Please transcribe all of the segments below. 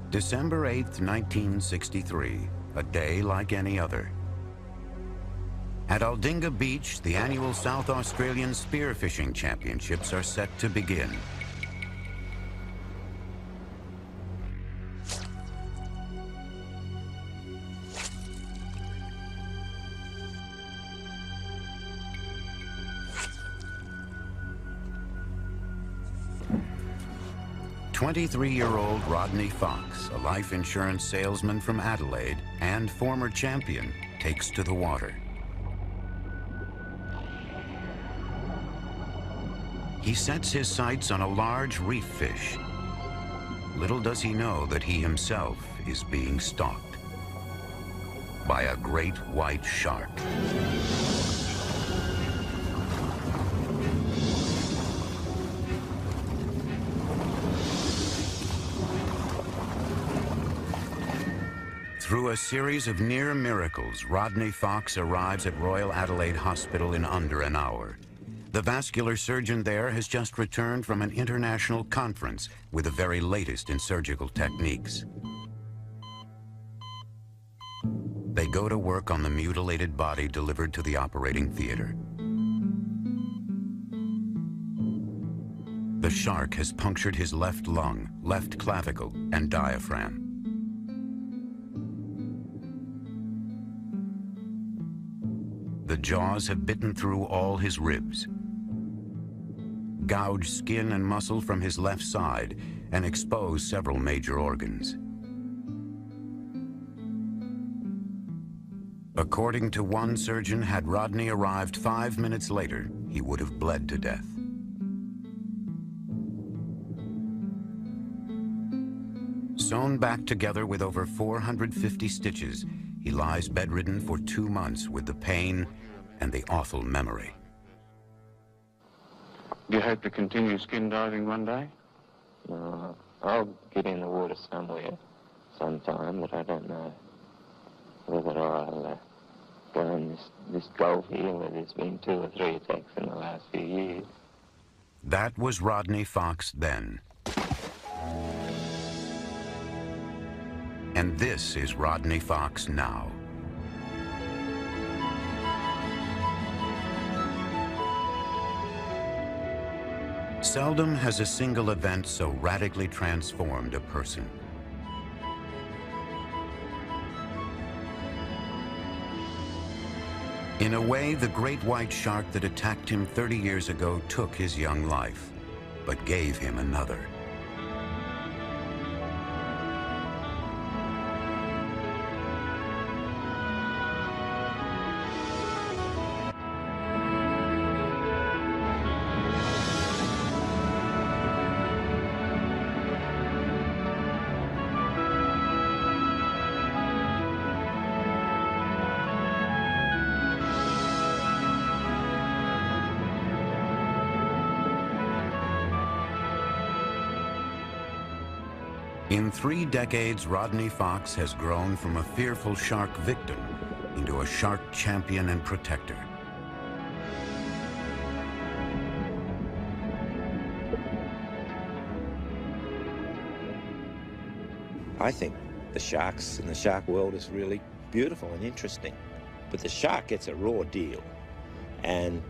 December 8th, 1963, a day like any other. At Aldinga Beach, the annual South Australian Spearfishing Championships are set to begin. "23-year-old Rodney Fox, a life insurance salesman from Adelaide and former champion, takes to the water. He sets his sights on a large reef fish. Little does he know that he himself is being stalked by a great white shark. Through a series of near miracles, Rodney Fox arrives at Royal Adelaide Hospital in under an hour. The vascular surgeon there has just returned from an international conference with the very latest in surgical techniques. They go to work on the mutilated body delivered to the operating theater. The shark has punctured his left lung, left clavicle, and diaphragm. The jaws have bitten through all his ribs, gouged skin and muscle from his left side, and exposed several major organs. According to one surgeon, had Rodney arrived 5 minutes later, he would have bled to death. Sewn back together with over 450 stitches, he lies bedridden for 2 months with the pain and the awful memory. Do you hope to continue skin diving one day? No, I'll get in the water somewhere, sometime, but I don't know whether I'll go in this gulf here where there's been 2 or 3 attacks in the last few years. That was Rodney Fox then. And this is Rodney Fox now. Seldom has a single event so radically transformed a person. In a way, the great white shark that attacked him 30 years ago took his young life, but gave him another. In 3 decades, Rodney Fox has grown from a fearful shark victim into a shark champion and protector. I think the sharks and the shark world is really beautiful and interesting. But the shark gets a raw deal, and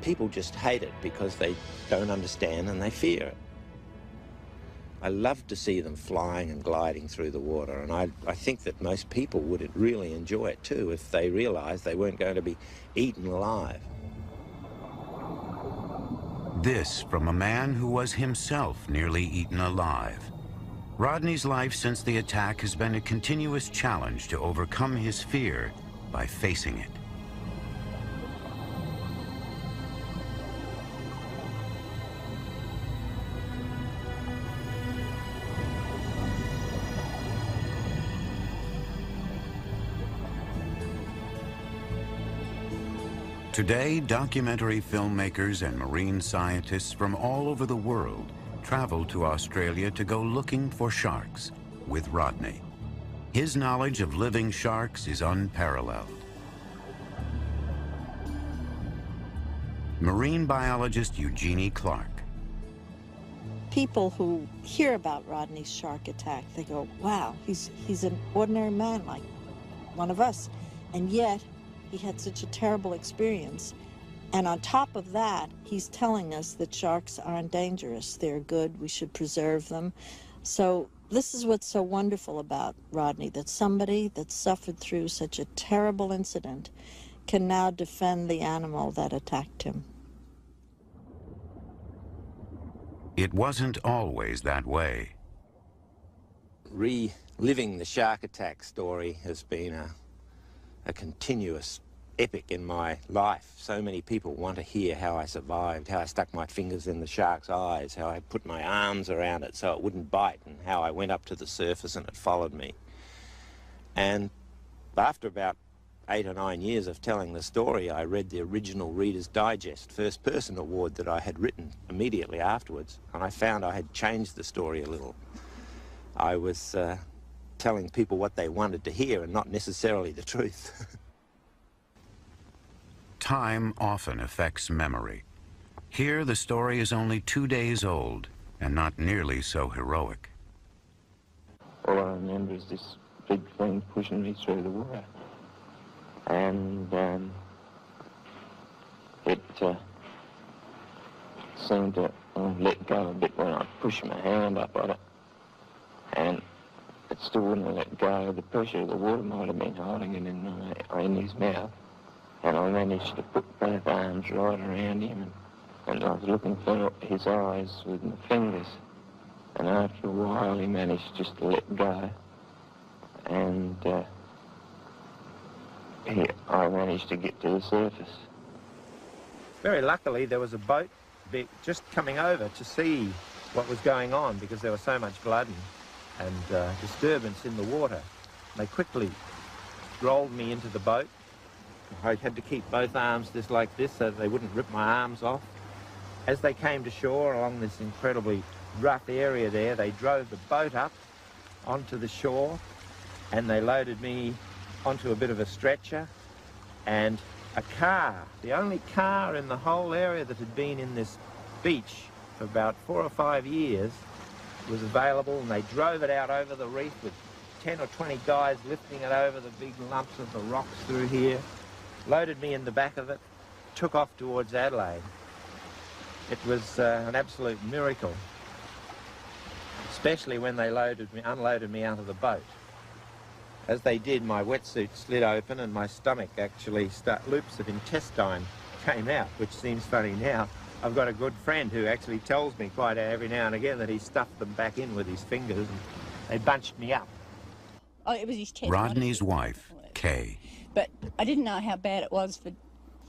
people just hate it because they don't understand and they fear it. I love to see them flying and gliding through the water, and I think that most people would really enjoy it too if they realized they weren't going to be eaten alive. This from a man who was himself nearly eaten alive. Rodney's life since the attack has been a continuous challenge to overcome his fear by facing it. Today, documentary filmmakers and marine scientists from all over the world travel to Australia to go looking for sharks with Rodney. His knowledge of living sharks is unparalleled. Marine biologist Eugenie Clark. people who hear about Rodney's shark attack, they go, wow, he's an ordinary man like one of us. And yet, he had such a terrible experience. And on top of that, he's telling us that sharks aren't dangerous. They're good. We should preserve them. So this is what's so wonderful about Rodney, that somebody that suffered through such a terrible incident can now defend the animal that attacked him. It wasn't always that way. Reliving the shark attack story has been a continuous epic in my life. So many people want to hear how I survived, how I stuck my fingers in the shark's eyes, how I put my arms around it so it wouldn't bite, and how I went up to the surface and it followed me. And after about 8 or 9 years of telling the story, I read the original Reader's Digest first person award that I had written immediately afterwards, and I found I had changed the story a little. I was telling people what they wanted to hear and not necessarily the truth. Time often affects memory. Here, the story is only 2 days old and not nearly so heroic. All I remember is this big thing pushing me through the water. And it seemed to let go a bit when I pushed my hand up on it. And it still wouldn't let go. The pressure of the water might have been holding it in his mouth. And I managed to put both arms right around him, and I was looking for his eyes with my fingers. And after a while, he managed just to let go. And I managed to get to the surface. Very luckily, there was a boat just coming over to see what was going on, because there was so much blood and disturbance in the water. They quickly rolled me into the boat. I had to keep both arms just like this so that they wouldn't rip my arms off. As they came to shore along this incredibly rough area there, they drove the boat up onto the shore and they loaded me onto a bit of a stretcher, and a car, the only car in the whole area that had been in this beach for about 4 or 5 years, was available, and they drove it out over the reef with 10 or 20 guys lifting it over the big lumps of the rocks through here, loaded me in the back of it, took off towards Adelaide. It was an absolute miracle, especially when they unloaded me out of the boat. As they did, my wetsuit slid open and my stomach actually, loops of intestine came out, which seems funny now. I've got a good friend who actually tells me quite every now and again that he stuffed them back in with his fingers and they bunched me up. Oh, it was his chest. Rodney's wife, Kay. But I didn't know how bad it was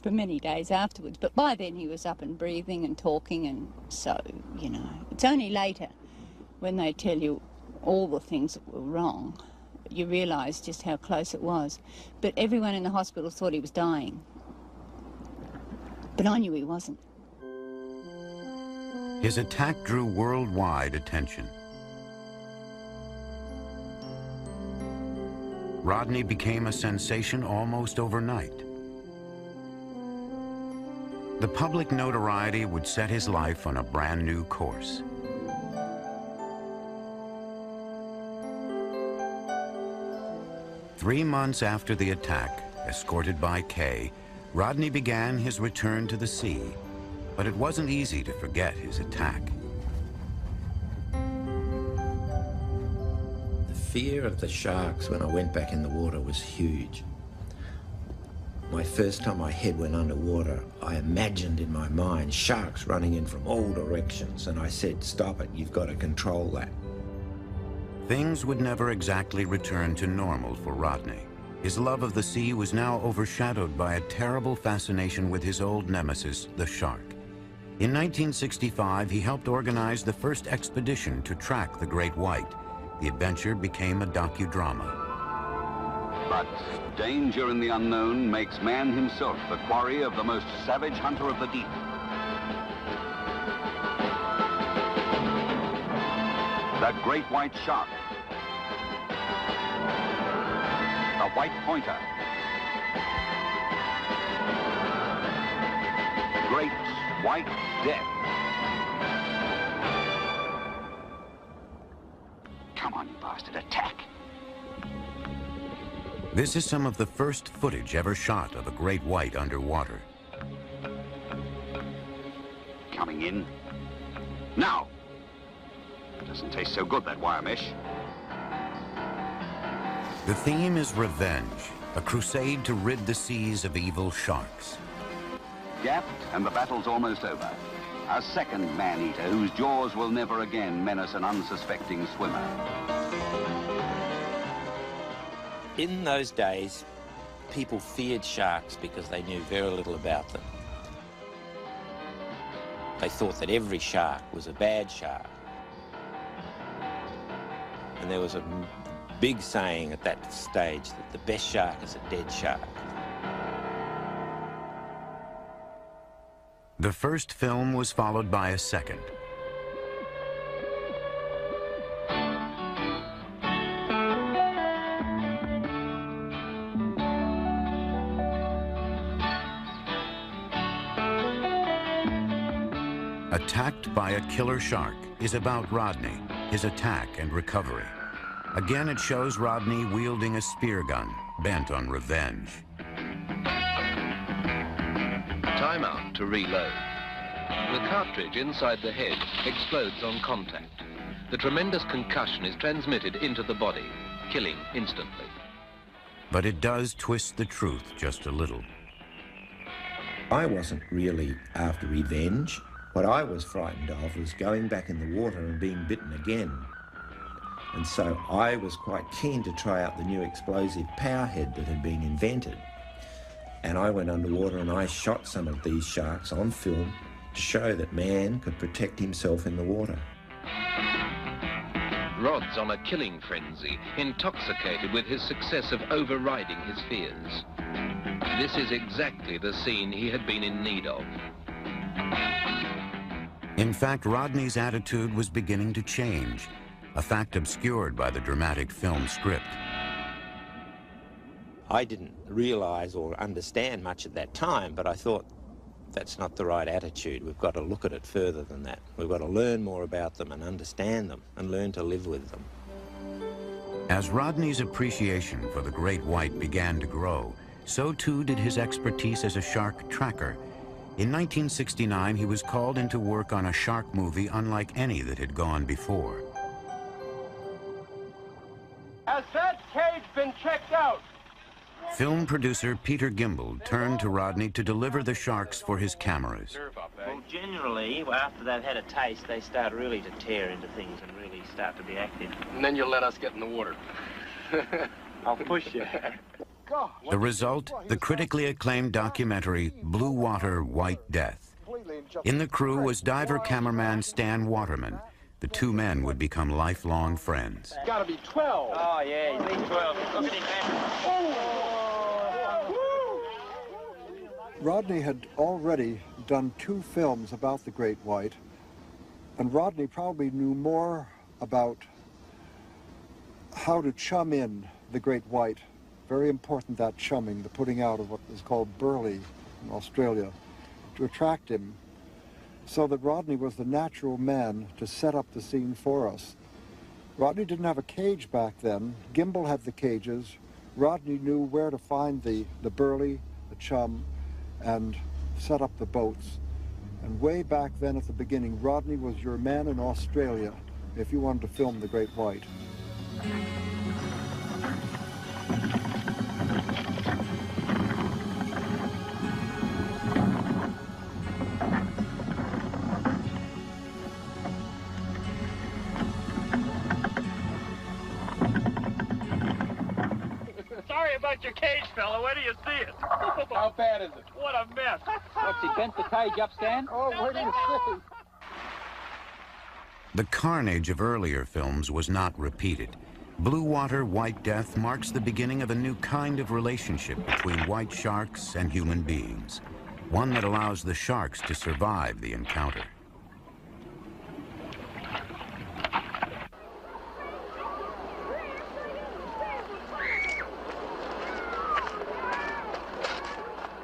for many days afterwards. But by then he was up and breathing and talking, and so, you know, it's only later when they tell you all the things that were wrong, you realise just how close it was. But everyone in the hospital thought he was dying. But I knew he wasn't. His attack drew worldwide attention. Rodney became a sensation almost overnight. The public notoriety would set his life on a brand new course. Three months after the attack, escorted by Kay, Rodney began his return to the sea, but it wasn't easy to forget his attack. The fear of the sharks when I went back in the water was huge. My first time my head went underwater, I imagined in my mind sharks running in from all directions, and I said, "Stop it, you've got to control that." Things would never exactly return to normal for Rodney. His love of the sea was now overshadowed by a terrible fascination with his old nemesis, the shark. In 1965, he helped organize the first expedition to track the great white. The adventure became a docudrama. But danger in the unknown makes man himself the quarry of the most savage hunter of the deep. The great white shark. The white pointer. Great white death. bastard attack. This is some of the first footage ever shot of a great white underwater. Coming in. Now! Doesn't taste so good, that wire mesh. The theme is revenge, a crusade to rid the seas of evil sharks. Gapped, and the battle's almost over. A second man-eater whose jaws will never again menace an unsuspecting swimmer. In those days, people feared sharks because they knew very little about them. They thought that every shark was a bad shark. And there was a big saying at that stage that the best shark is a dead shark. The first film was followed by a second. Attacked by a killer shark is about Rodney, his attack and recovery. Again, it shows Rodney wielding a spear gun, bent on revenge. Time out to reload. The cartridge inside the head explodes on contact. The tremendous concussion is transmitted into the body, killing instantly. But it does twist the truth just a little. I wasn't really after revenge. What I was frightened of was going back in the water and being bitten again. And so I was quite keen to try out the new explosive powerhead that had been invented. And I went underwater and I shot some of these sharks on film to show that man could protect himself in the water. Rod's on a killing frenzy, intoxicated with his success of overriding his fears. This is exactly the scene he had been in need of. In fact, Rodney's attitude was beginning to change, a fact obscured by the dramatic film script. I didn't realize or understand much at that time, but I thought that's not the right attitude. We've got to look at it further than that. We've got to learn more about them and understand them and learn to live with them. As Rodney's appreciation for the great white began to grow, so too did his expertise as a shark tracker. In 1969, he was called into work on a shark movie unlike any that had gone before. Has that cage been checked out? Film producer Peter Gimble turned to Rodney to deliver the sharks for his cameras. Well, generally, after they've had a taste, they start really to tear into things and really start to be active. And then you'll let us get in the water. I'll push you. The result, the critically acclaimed documentary Blue Water, White Death. In the crew was diver cameraman Stan Waterman. The two men would become lifelong friends. Gotta be 12. Oh, yeah, he's 12. Look at him, man. Rodney had already done 2 films about the great white, and Rodney probably knew more about how to chum in the great white. Very important, that chumming, the putting out of what is called burley in Australia, to attract him, so that Rodney was the natural man to set up the scene for us. Rodney didn't have a cage back then. Gimble had the cages. Rodney knew where to find the burley, the chum, and set up the boats. And way back then at the beginning, Rodney was your man in Australia if you wanted to film the great white. Sorry about your cage, fella. Where do you see it? How bad is it? What a mess. What's he bent the cage up, Stan? Oh, where do you see? The carnage of earlier films was not repeated. Blue Water, White Death marks the beginning of a new kind of relationship between white sharks and human beings, one that allows the sharks to survive the encounter.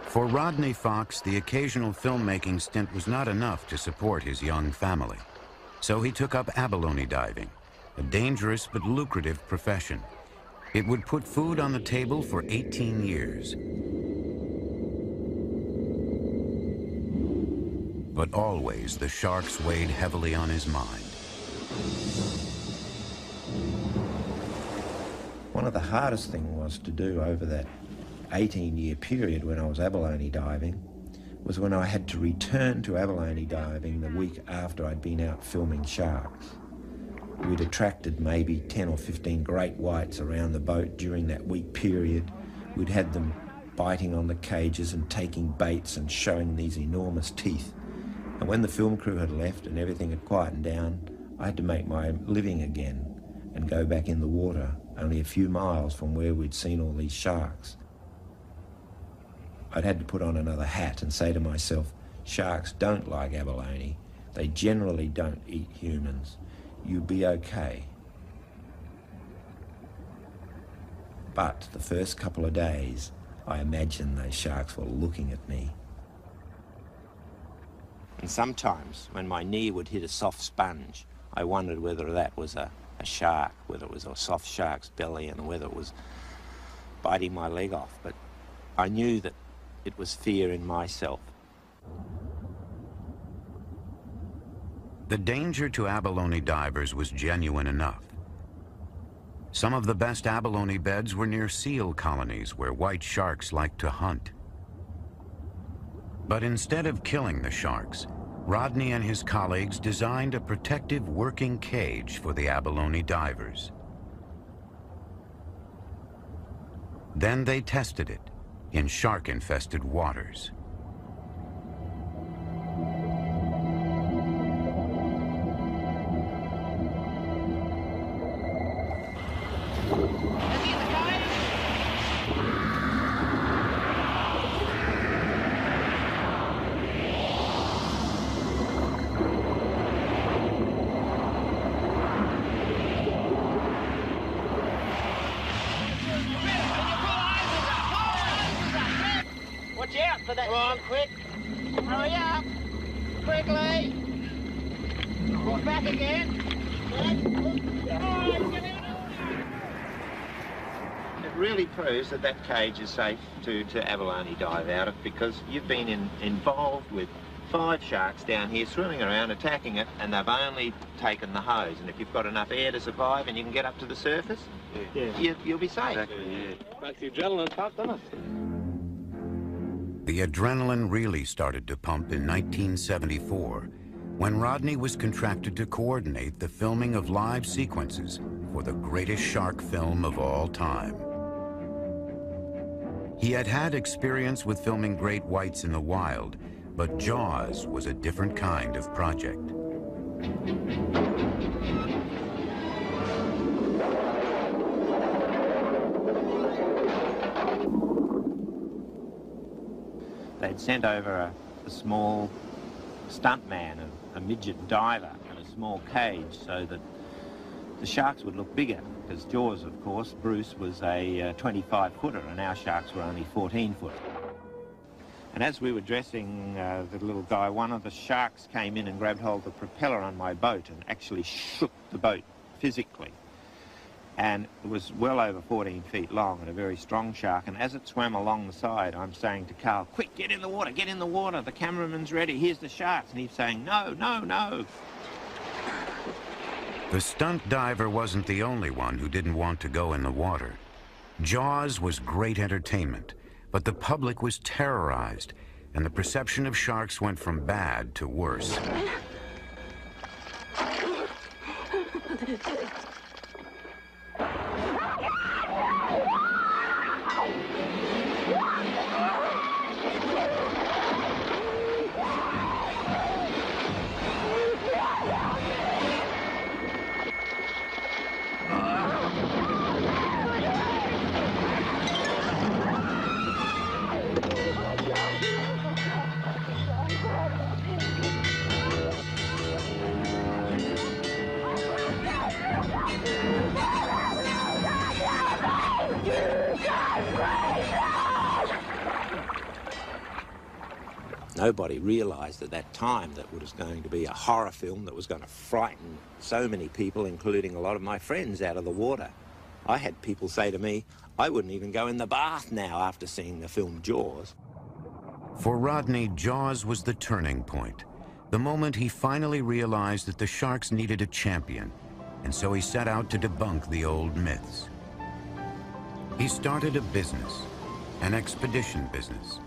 For Rodney Fox, the occasional filmmaking stint was not enough to support his young family. So he took up abalone diving, a dangerous but lucrative profession. It would put food on the table for 18 years. But always the sharks weighed heavily on his mind. One of the hardest things was to do over that 18-year period when I was abalone diving was when I had to return to abalone diving the week after I'd been out filming sharks. We'd attracted maybe 10 or 15 great whites around the boat during that week period. We'd had them biting on the cages and taking baits and showing these enormous teeth. And when the film crew had left and everything had quietened down, I had to make my living again and go back in the water, only a few miles from where we'd seen all these sharks. I'd had to put on another hat and say to myself, sharks don't like abalone. They generally don't eat humans. You'll be okay. But the first couple of days, I imagined those sharks were looking at me. And sometimes, when my knee would hit a soft sponge, I wondered whether that was a shark, whether it was a soft shark's belly, and whether it was biting my leg off. But I knew that it was fear in myself. The danger to abalone divers was genuine enough. Some of the best abalone beds were near seal colonies where white sharks liked to hunt. But instead of killing the sharks, Rodney and his colleagues designed a protective working cage for the abalone divers. Then they tested it in shark-infested waters. Watch out for that. Come on, quick. Hurry up. Quickly. Pull back again. It really proves that that cage is safe to abalone dive out of, because you've been involved with 5 sharks down here swimming around, attacking it, and they've only taken the hose. And if you've got enough air to survive and you can get up to the surface, you'll be safe. Exactly, yeah. Back to the adrenaline top, doesn't it? The adrenaline really started to pump in 1974, when Rodney was contracted to coordinate the filming of live sequences for the greatest shark film of all time. He had had experience with filming great whites in the wild, but Jaws was a different kind of project. They'd sent over a small stuntman, a midget diver, and a small cage so that the sharks would look bigger, because Jaws, of course, Bruce was a 25-footer and our sharks were only 14-foot. And as we were dressing the little guy, one of the sharks came in and grabbed hold of the propeller on my boat and actually shook the boat physically. And it was well over 14 feet long and a very strong shark. And as it swam along the side, I'm saying to Carl, quick, get in the water, get in the water. The cameraman's ready, here's the sharks. And he's saying, no, no, no. The stunt diver wasn't the only one who didn't want to go in the water. Jaws was great entertainment, but the public was terrorized, and the perception of sharks went from bad to worse. Nobody realised at that time that it was going to be a horror film that was going to frighten so many people, including a lot of my friends, out of the water. I had people say to me, I wouldn't even go in the bath now after seeing the film Jaws. For Rodney, Jaws was the turning point, the moment he finally realized that the sharks needed a champion, and so he set out to debunk the old myths. He started a business, an expedition business,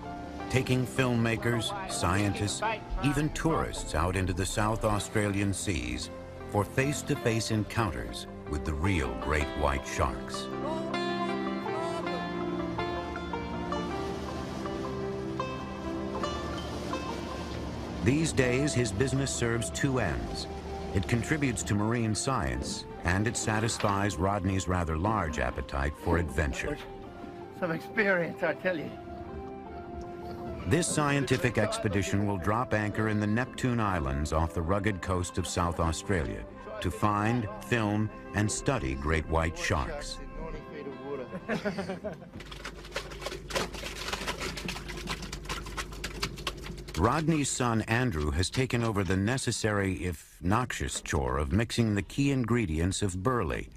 taking filmmakers, scientists, even tourists out into the South Australian seas for face-to-face encounters with the real great white sharks. These days, his business serves two ends. It contributes to marine science, and it satisfies Rodney's rather large appetite for adventure. Some experience, I tell you. This scientific expedition will drop anchor in the Neptune Islands off the rugged coast of South Australia to find, film, and study great white sharks. Rodney's son, Andrew, has taken over the necessary, if noxious, chore of mixing the key ingredients of burley,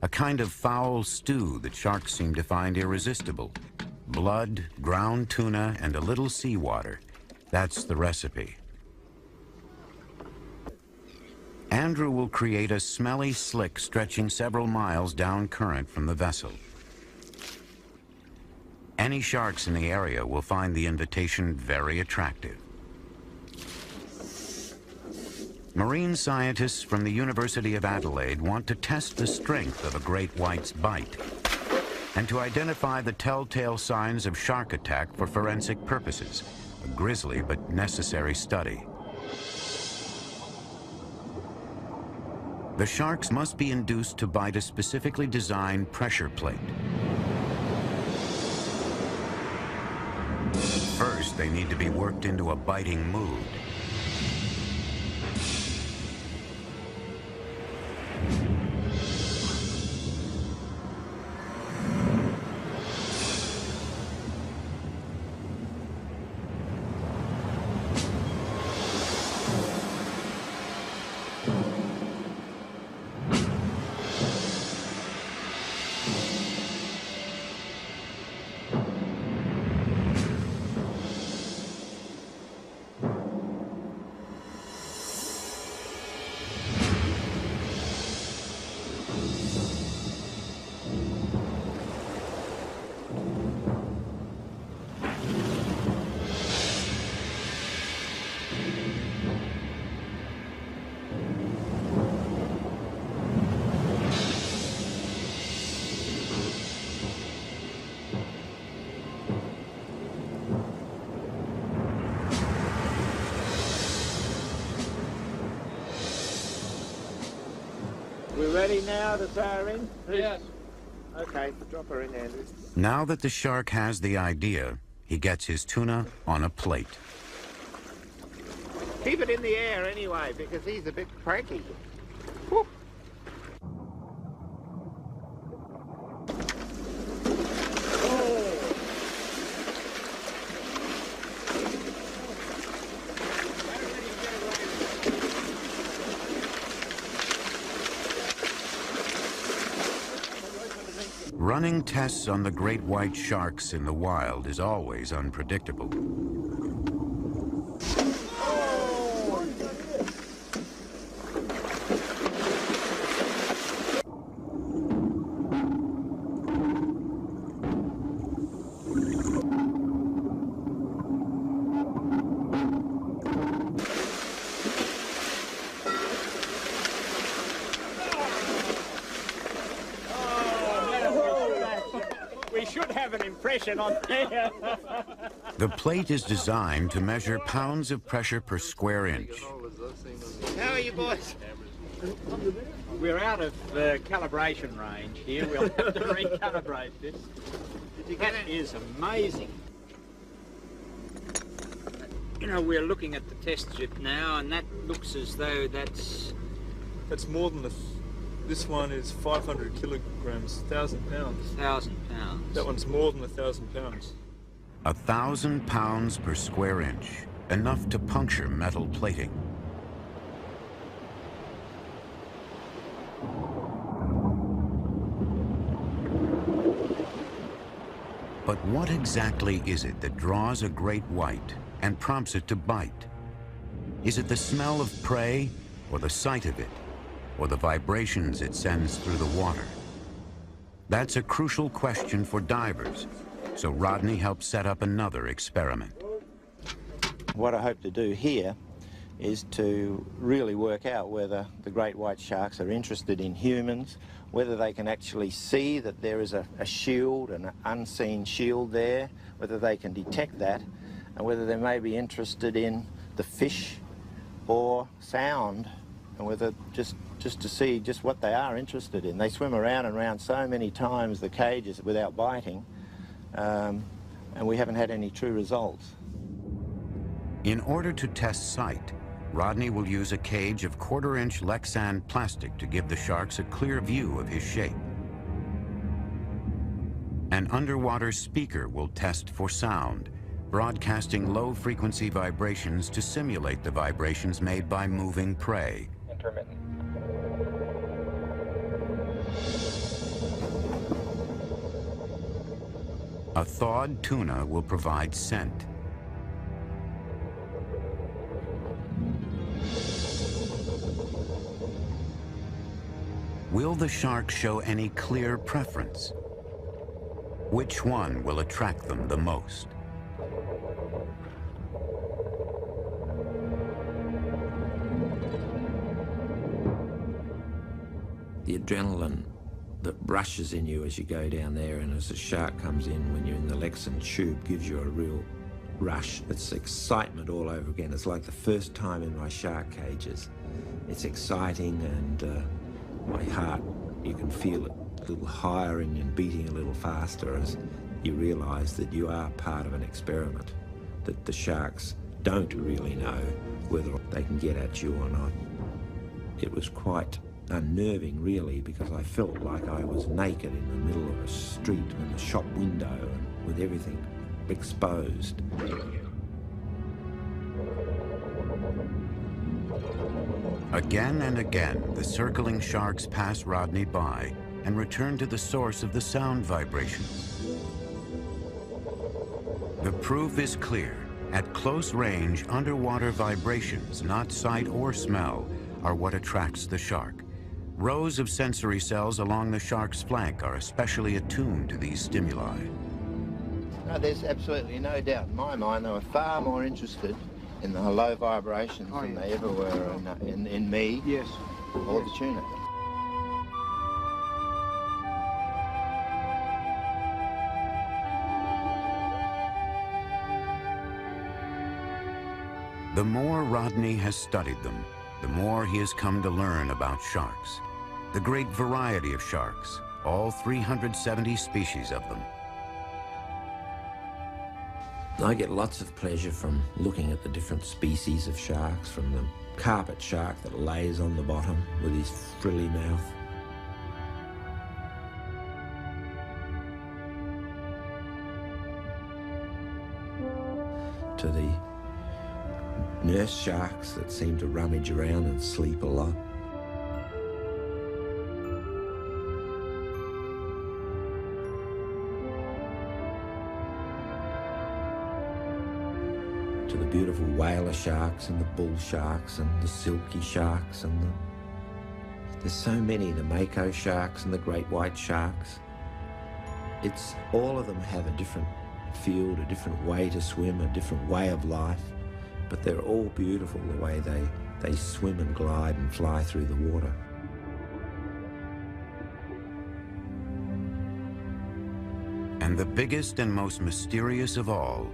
a kind of foul stew that sharks seem to find irresistible. Blood, ground tuna, and a little seawater. That's the recipe. Andrew will create a smelly slick stretching several miles down current from the vessel. Any sharks in the area will find the invitation very attractive. Marine scientists from the University of Adelaide want to test the strength of a great white's bite and to identify the telltale signs of shark attack for forensic purposes, a grisly but necessary study. The sharks must be induced to bite a specifically designed pressure plate. First, they need to be worked into a biting mood. We're ready now to throw her in? Yes. Okay, drop her in, Andrew. Now that the shark has the idea, he gets his tuna on a plate. Keep it in the air anyway, because he's a bit cranky. Whew. Running tests on the great white sharks in the wild is always unpredictable. We should have an impression on there. The plate is designed to measure pounds of pressure per square inch. How are you, boys? We're out of calibration range here. We'll have to recalibrate this. That is amazing. You know, we're looking at the test strip now, and that looks as though that's more than this one is 500 kilograms, 1,000 pounds. 1,000 pounds. That one's more than 1,000 pounds. 1,000 pounds per square inch. enough to puncture metal plating. But what exactly is it that draws a great white and prompts it to bite? Is it the smell of prey, or the sight of it, or the vibrations it sends through the water? That's a crucial question for divers, so Rodney helped set up another experiment. What I hope to do here is to really work out whether the great white sharks are interested in humans, whether they can actually see that there is a shield, an unseen shield there, whether they can detect that, and whether they may be interested in the fish or sound, and whether just to see just what they are interested in. They swim around and around so many times the cages without biting, and we haven't had any true results. In order to test sight, Rodney will use a cage of 1/4-inch Lexan plastic to give the sharks a clear view of his shape. An underwater speaker will test for sound, broadcasting low-frequency vibrations to simulate the vibrations made by moving prey. Intermittent. A thawed tuna will provide scent. Will the shark show any clear preference? Which one will attract them the most? The adrenaline that rushes in you as you go down there, and as the shark comes in when you're in the Lexan tube, gives you a real rush. It's excitement all over again. It's like the first time in my shark cages. It's exciting, and my heart, you can feel it a little higher and beating a little faster as you realise that you are part of an experiment, that the sharks don't really know whether they can get at you or not. It was quite unnerving, really, because I felt like I was naked in the middle of a street in a shop window and with everything exposed. Again and again, the circling sharks pass Rodney by and return to the source of the sound vibrations. The proof is clear. At close range, underwater vibrations, not sight or smell, are what attracts the shark. Rows of sensory cells along the shark's flank are especially attuned to these stimuli. No, there's absolutely no doubt in my mind they were far more interested in the low vibrations than they ever were in me or the tuna. The more Rodney has studied them, the more he has come to learn about sharks. The great variety of sharks, all 370 species of them. I get lots of pleasure from looking at the different species of sharks, from the carpet shark that lays on the bottom with his frilly mouth, to the nurse sharks that seem to rummage around and sleep a lot. To the beautiful whaler sharks and the bull sharks and the silky sharks and there's so many, the mako sharks and the great white sharks. It's all of them have a different field, a different way to swim, a different way of life, but they're all beautiful the way they swim and glide and fly through the water. And the biggest and most mysterious of all,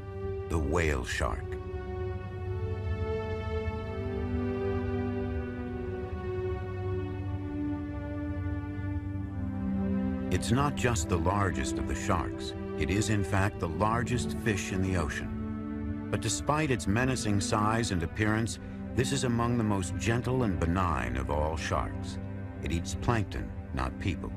the whale shark. It's not just the largest of the sharks. It is, in fact, the largest fish in the ocean. But despite its menacing size and appearance, this is among the most gentle and benign of all sharks. It eats plankton, not people.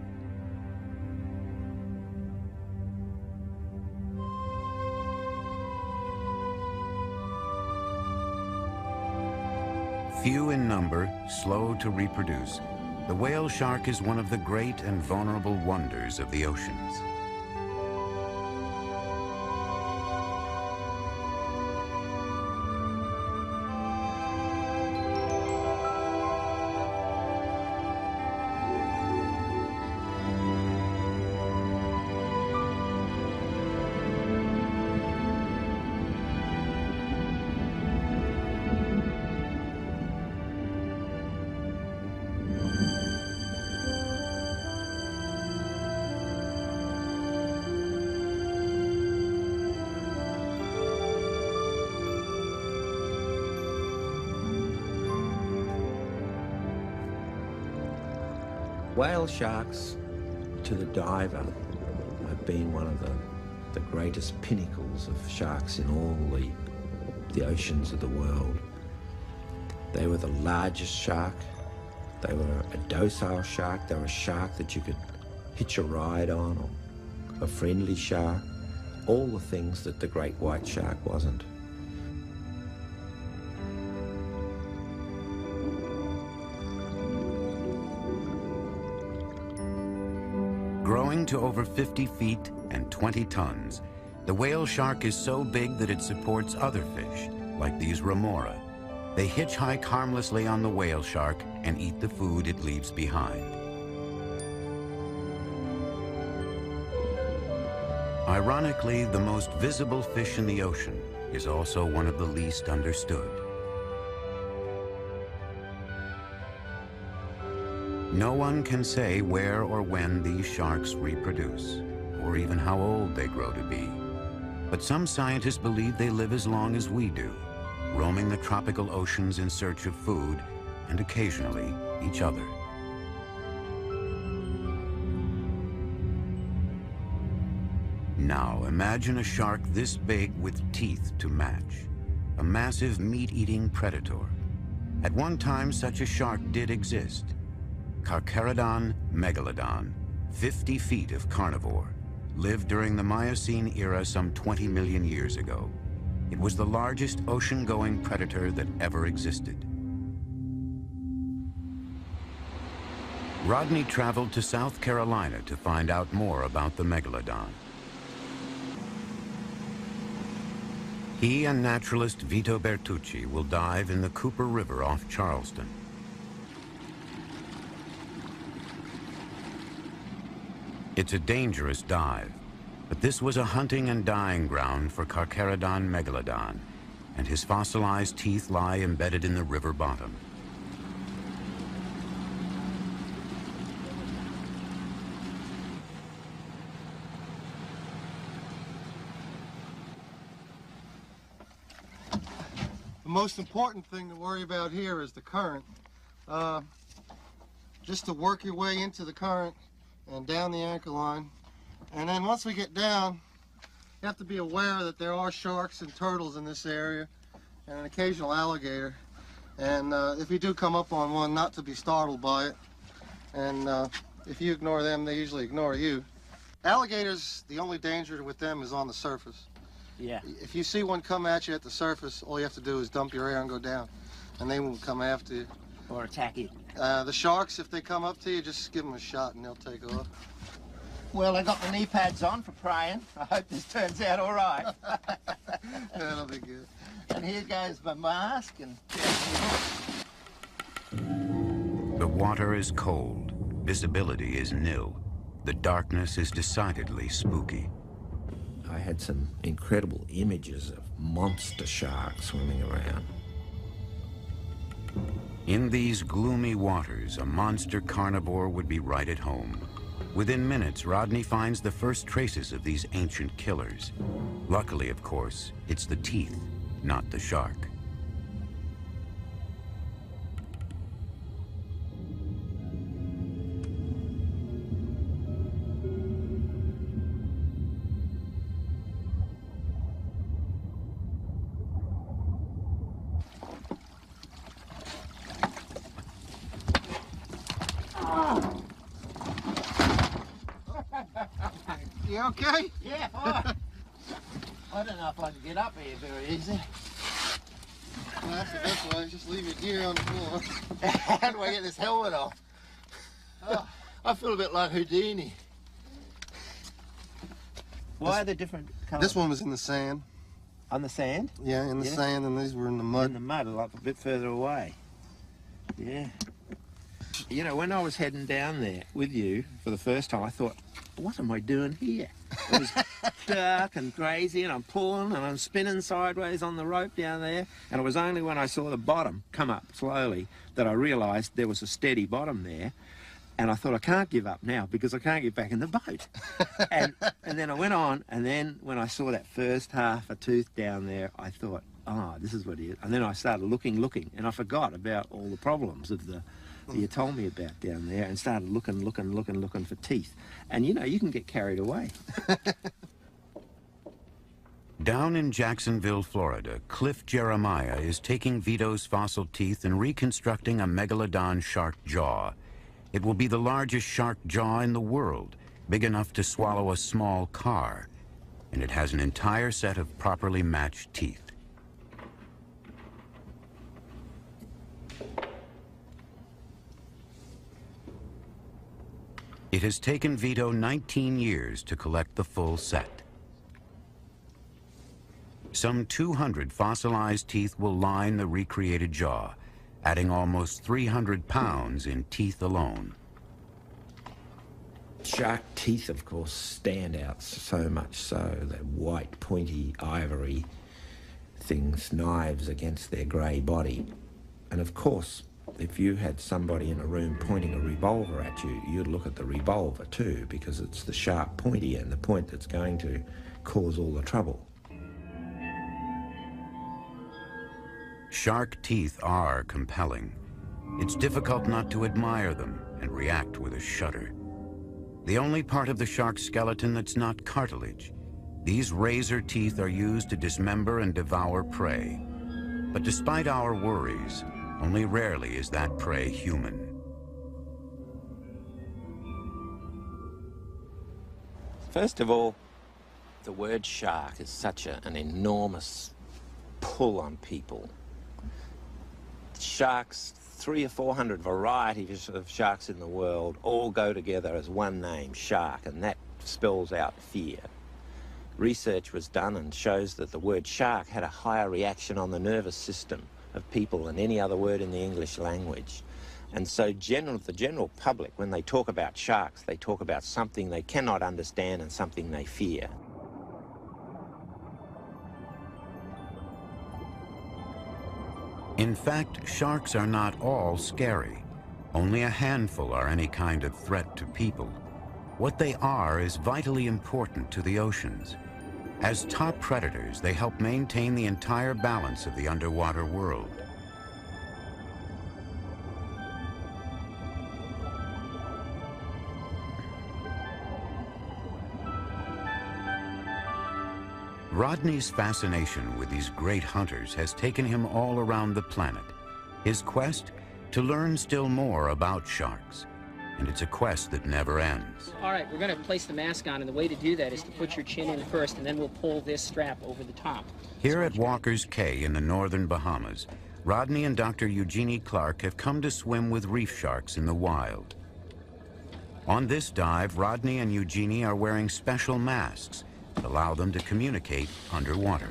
Few in number, slow to reproduce, the whale shark is one of the great and vulnerable wonders of the oceans. Whale sharks, to the diver, have been one of the greatest pinnacles of sharks in all the oceans of the world. They were the largest shark. They were a docile shark. They were a shark that you could hitch a ride on, or a friendly shark. All the things that the great white shark wasn't. Growing to over 50 feet and 20 tons, the whale shark is so big that it supports other fish, like these remora. They hitchhike harmlessly on the whale shark and eat the food it leaves behind. Ironically, the most visible fish in the ocean is also one of the least understood. No one can say where or when these sharks reproduce, or even how old they grow to be. But some scientists believe they live as long as we do, roaming the tropical oceans in search of food, and occasionally each other. Now imagine a shark this big with teeth to match, a massive meat-eating predator. At one time, such a shark did exist. Carcharodon megalodon, 50 feet of carnivore, lived during the Miocene era some 20 million years ago. It was the largest ocean-going predator that ever existed. Rodney traveled to South Carolina to find out more about the megalodon. He and naturalist Vito Bertucci will dive in the Cooper River off Charleston. It's a dangerous dive, but this was a hunting and dying ground for Carcharodon megalodon, and his fossilized teeth lie embedded in the river bottom. The most important thing to worry about here is the current. Just to work your way into the current and down the anchor line. And then once we get down, you have to be aware that there are sharks and turtles in this area and an occasional alligator. And if you do come up on one, not to be startled by it. And if you ignore them, they usually ignore you. Alligators, the only danger with them is on the surface. Yeah. If you see one come at you at the surface, all you have to do is dump your air and go down, and they won't come after you. Or attack you. The sharks, if they come up to you, just give them a shot and they'll take off. Well, I got my knee pads on for praying. I hope this turns out all right. That'll be good. And here goes my mask and... The water is cold. Visibility is nil. The darkness is decidedly spooky. I had some incredible images of monster sharks swimming around. In these gloomy waters, a monster carnivore would be right at home. Within minutes, Rodney finds the first traces of these ancient killers. Luckily, of course, it's the teeth, not the shark. You okay? Yeah, fine. I don't know if I can get up here very easy. that's the best way. Just leave your gear on the floor. How do I get this helmet off? Oh, I feel a bit like Houdini. Why are they different colours? This one was in the sand. On the sand? Yeah, in the sand, and these were in the mud. In the mud, like a bit further away. Yeah. You know, when I was heading down there with you for the first time, I thought, what am I doing here? It was dark and crazy, and I'm pulling and I'm spinning sideways on the rope down there. And it was only when I saw the bottom come up slowly that I realised there was a steady bottom there. And I thought, I can't give up now because I can't get back in the boat. and then I went on, and then when I saw that first half a tooth down there, I thought, oh, this is what it is. And then I started looking, and I forgot about all the problems of that you told me about down there, and started looking for teeth. And, you know, you can get carried away. Down in Jacksonville, Florida, Cliff Jeremiah is taking Vito's fossil teeth and reconstructing a megalodon shark jaw. It will be the largest shark jaw in the world, big enough to swallow a small car, and it has an entire set of properly matched teeth. It has taken Vito 19 years to collect the full set. Some 200 fossilized teeth will line the recreated jaw, adding almost 300 pounds in teeth alone. Shark teeth, of course, stand out so much so, that white, pointy, ivory things, knives against their grey body. And of course, if you had somebody in a room pointing a revolver at you, you'd look at the revolver too, because it's the sharp pointy end, the point that's going to cause all the trouble. Shark teeth are compelling. It's difficult not to admire them and react with a shudder. The only part of the shark skeleton that's not cartilage. These razor teeth are used to dismember and devour prey. But despite our worries, only rarely is that prey human. First of all, the word shark is such an enormous pull on people. Sharks, 300 or 400 varieties of sharks in the world, all go together as one name, shark, and that spells out fear. Research was done and shows that the word shark had a higher reaction on the nervous system of people than any other word in the English language. And so the general public, when they talk about sharks, they talk about something they cannot understand and something they fear. In fact, sharks are not all scary. Only a handful are any kind of threat to people. What they are is vitally important to the oceans. As top predators, they help maintain the entire balance of the underwater world. Rodney's fascination with these great hunters has taken him all around the planet. His quest? To learn still more about sharks. And it's a quest that never ends. All right, we're going to place the mask on, and the way to do that is to put your chin in first, and then we'll pull this strap over the top. Here at Walker's Cay in the northern Bahamas, Rodney and Dr. Eugenie Clark have come to swim with reef sharks in the wild. On this dive, Rodney and Eugenie are wearing special masks that allow them to communicate underwater.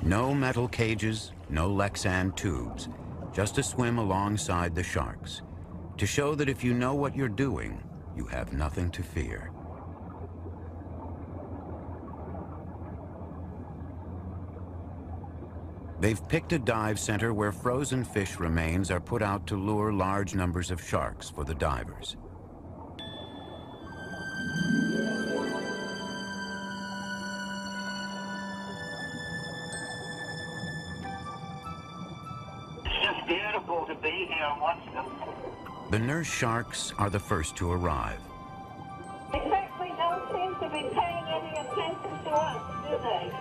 No metal cages, no Lexan tubes, just a swim alongside the sharks, to show that if you know what you're doing, you have nothing to fear. They've picked a dive center where frozen fish remains are put out to lure large numbers of sharks for the divers. It's just beautiful to be here and watch them. The nurse sharks are the first to arrive. They certainly don't seem to be paying any attention to us, do they?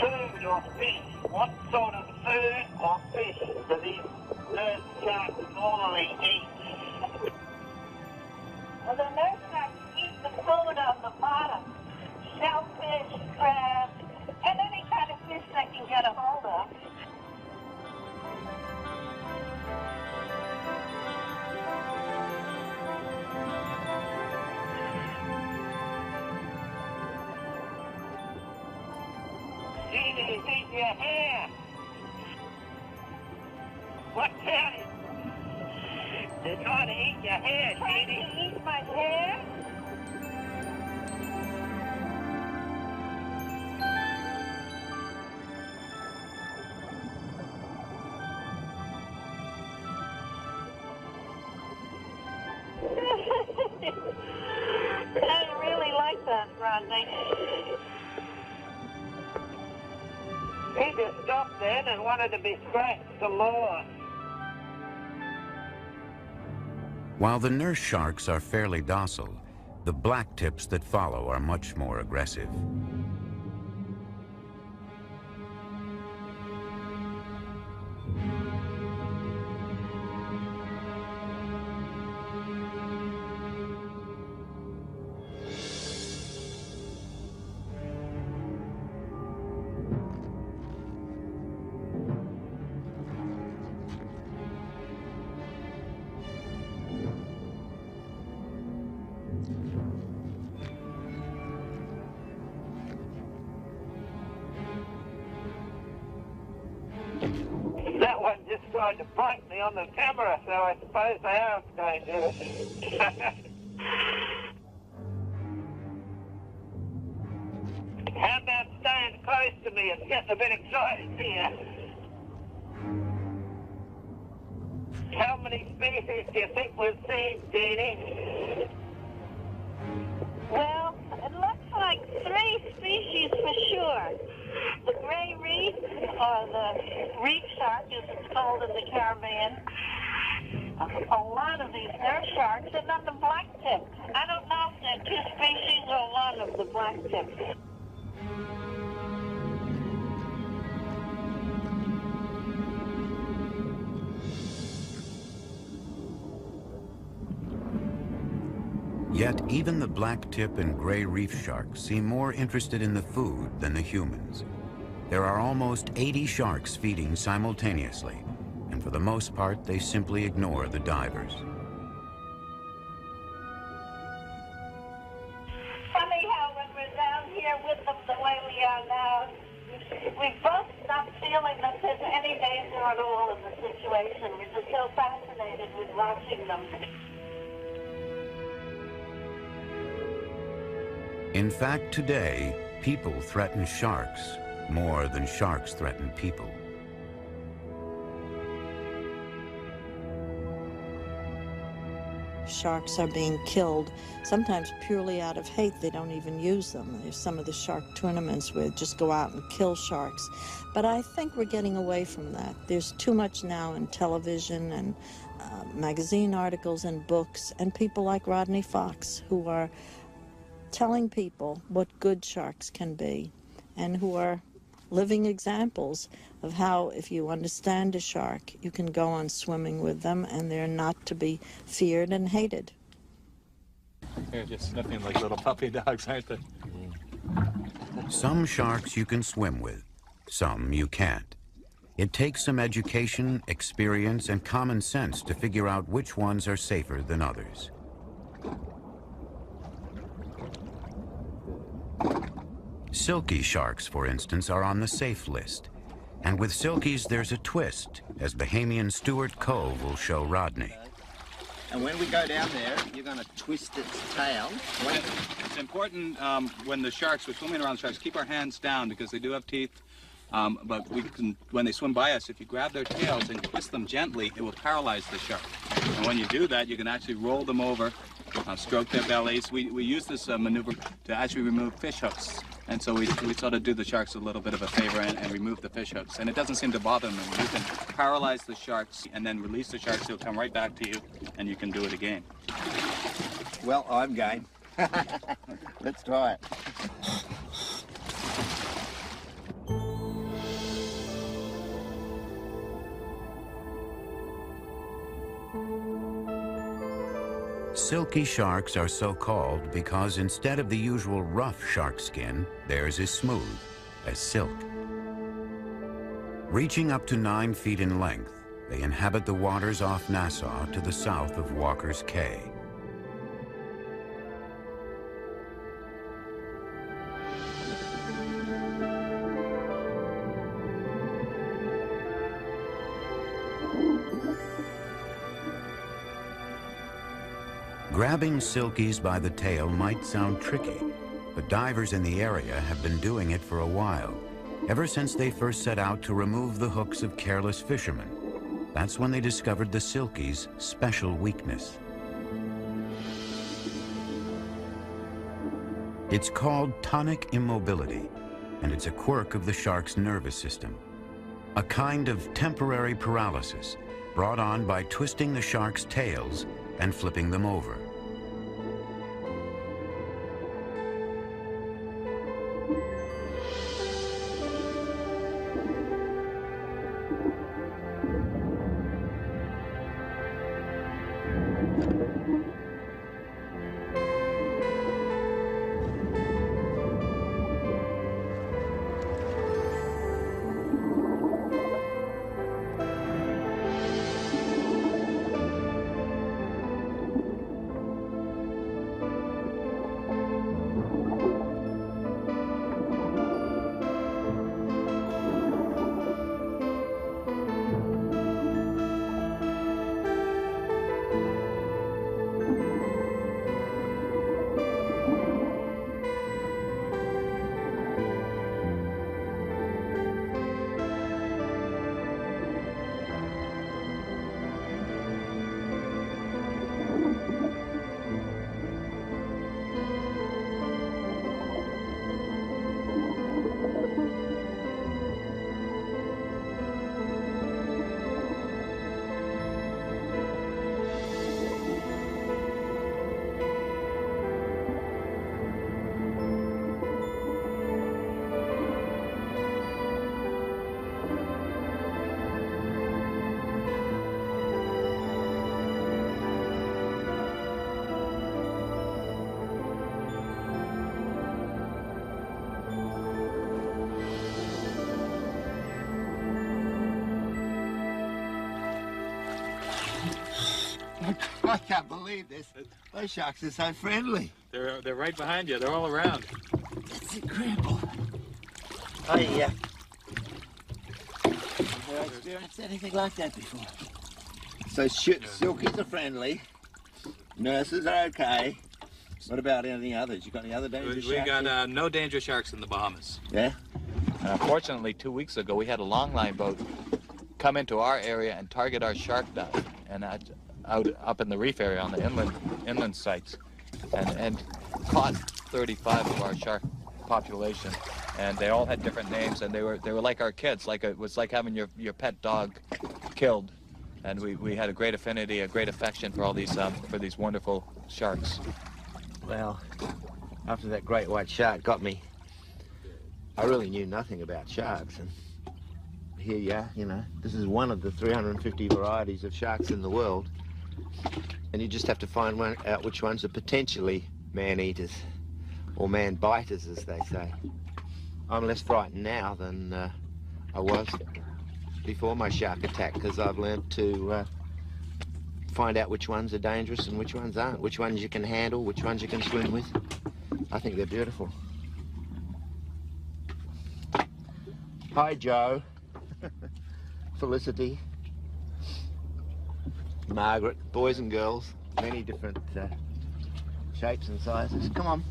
To your feet, what sort of food or fish do these nurse sharks normally eat? Well, the nurse sharks eat the food on the bottom. Shellfish, crabs, and any kind of fish they can get a hold of. Genie, eat your hair. What's that? They're trying to eat your hair, Genie. Trying to eat my hair? I really like that, Rodney. He just stopped then and wanted to be scratched some more. While the nurse sharks are fairly docile, the blacktips that follow are much more aggressive. That one just tried to bite me on the camera, so I suppose they are dangerous. How about staying close to me? It's getting a bit excited here. How many species do you think we've seen, Jeannie? Well, it looks like 3 species for sure. The gray reef, or the reef shark as it's called in the Caribbean. A lot of these nurse sharks, and then the blacktip. I don't know if they're 2 species or one of the blacktips. Yet even the blacktip and gray reef sharks seem more interested in the food than the humans. There are almost 80 sharks feeding simultaneously, and for the most part, they simply ignore the divers. Funny how when we're down here with them the way we are now, we both stop feeling that there's any danger at all in the situation. We're just so fascinated with watching them. In fact, today, people threaten sharks more than sharks threaten people. Sharks are being killed, sometimes purely out of hate. They don't even use them. There's some of the shark tournaments where just go out and kill sharks. But I think we're getting away from that. There's too much now in television and magazine articles and books, and people like Rodney Fox who are telling people what good sharks can be, and who are living examples of how, if you understand a shark, you can go on swimming with them and they're not to be feared and hated. They're just nothing like little puppy dogs, aren't they? Some sharks you can swim with, some you can't. It takes some education, experience, and common sense to figure out which ones are safer than others. Silky sharks, for instance, are on the safe list. And with silkies, there's a twist, as Bahamian Stuart Cove will show Rodney. And when we go down there, you're going to twist its tail. It's important when the sharks, we're swimming around sharks, keep our hands down because they do have teeth. But we can, when they swim by us, if you grab their tails and twist them gently, it will paralyze the shark. And when you do that, you can actually roll them over, stroke their bellies. We use this maneuver to actually remove fish hooks. And so we sort of do the sharks a little bit of a favor and remove the fish hooks. And it doesn't seem to bother them. You can paralyze the sharks and then release the sharks. They'll come right back to you, and you can do it again. Well, I'm game. Let's try it. Silky sharks are so called because instead of the usual rough shark skin, theirs is smooth, as silk. Reaching up to 9 feet in length, they inhabit the waters off Nassau to the south of Walker's Cay. Grabbing silkies by the tail might sound tricky, but divers in the area have been doing it for a while, ever since they first set out to remove the hooks of careless fishermen. That's when they discovered the silkie's special weakness. It's called tonic immobility, and it's a quirk of the shark's nervous system. A kind of temporary paralysis brought on by twisting the shark's tails and flipping them over. I can't believe this. Those sharks are so friendly. They're right behind you. They're all around. That's incredible. I never experienced anything like that before. So silkies are friendly. Nurses are okay. What about any others? You got any other dangerous sharks? We got no dangerous sharks in the Bahamas. Yeah? Fortunately, 2 weeks ago, we had a longline boat come into our area and target our shark dive, and out up in the reef area on the inland sites, and caught 35 of our shark population, and they all had different names, and they were like our kids. It was like having your pet dog killed, and we had a great affinity, a great affection for all these for these wonderful sharks. Well, after that great white shark got me, I really knew nothing about sharks, and here you are, you know, this is one of the 350 varieties of sharks in the world, and you just have to find out which ones are potentially man-eaters, or man-biters, as they say. I'm less frightened now than I was before my shark attack, because I've learned to find out which ones are dangerous and which ones aren't, which ones you can handle, which ones you can swim with. I think they're beautiful. Hi, Joe. Felicity. Margaret. Boys and girls. Many different shapes and sizes. Come on.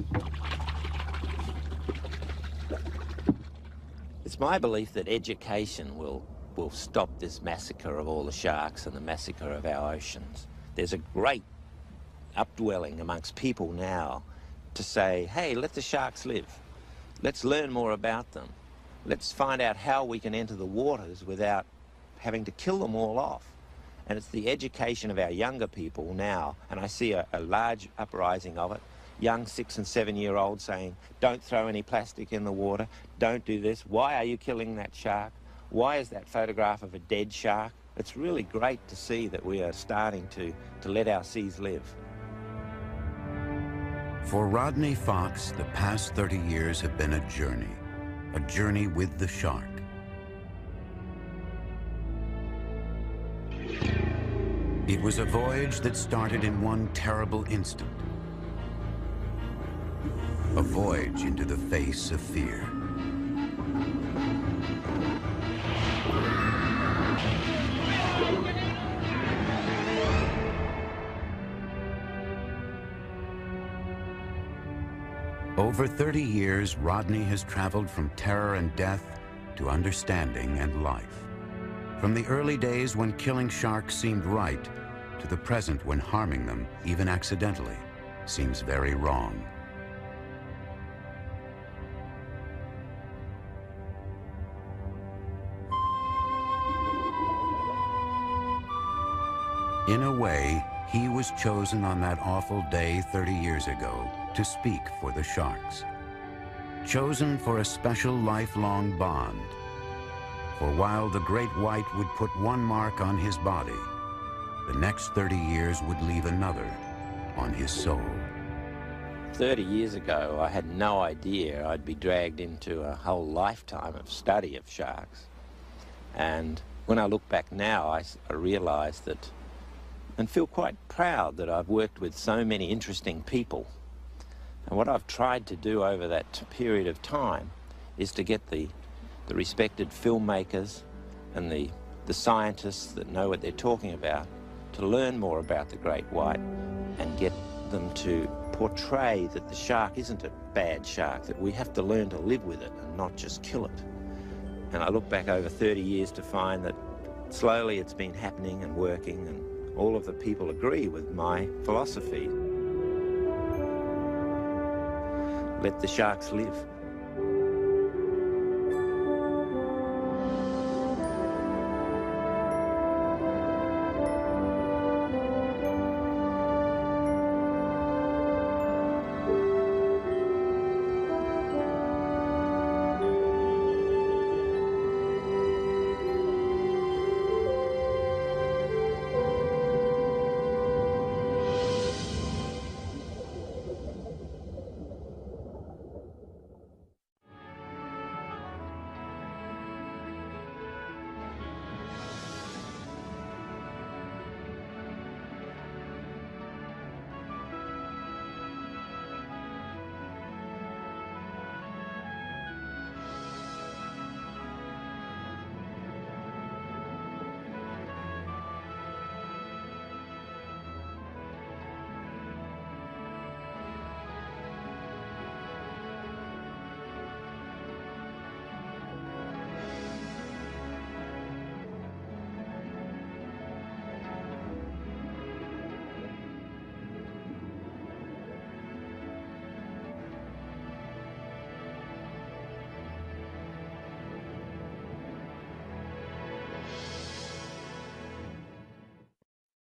It's my belief that education will stop this massacre of all the sharks and the massacre of our oceans. There's a great upwelling amongst people now to say, hey, let the sharks live. Let's learn more about them. Let's find out how we can enter the waters without having to kill them all off. And it's the education of our younger people now, and I see a large uprising of it. Young 6- and 7-year-olds saying, don't throw any plastic in the water, don't do this, why are you killing that shark? Why is that photograph of a dead shark? It's really great to see that we are starting to let our seas live. For Rodney Fox, the past 30 years have been a journey with the shark. It was a voyage that started in one terrible instant. A voyage into the face of fear. Over 30 years, Rodney has traveled from terror and death to understanding and life. From the early days when killing sharks seemed right, to the present when harming them, even accidentally, seems very wrong. In a way, he was chosen on that awful day 30 years ago to speak for the sharks. Chosen for a special lifelong bond. For while the great white would put one mark on his body, the next 30 years would leave another on his soul. 30 years ago, I had no idea I'd be dragged into a whole lifetime of study of sharks. And when I look back now, I realize that, and feel quite proud that I've worked with so many interesting people. And what I've tried to do over that period of time is to get the respected filmmakers and the scientists that know what they're talking about to learn more about the great white and get them to portray that the shark isn't a bad shark, that we have to learn to live with it and not just kill it. And I look back over 30 years to find that slowly it's been happening and working, and all of the people agree with my philosophy. Let the sharks live.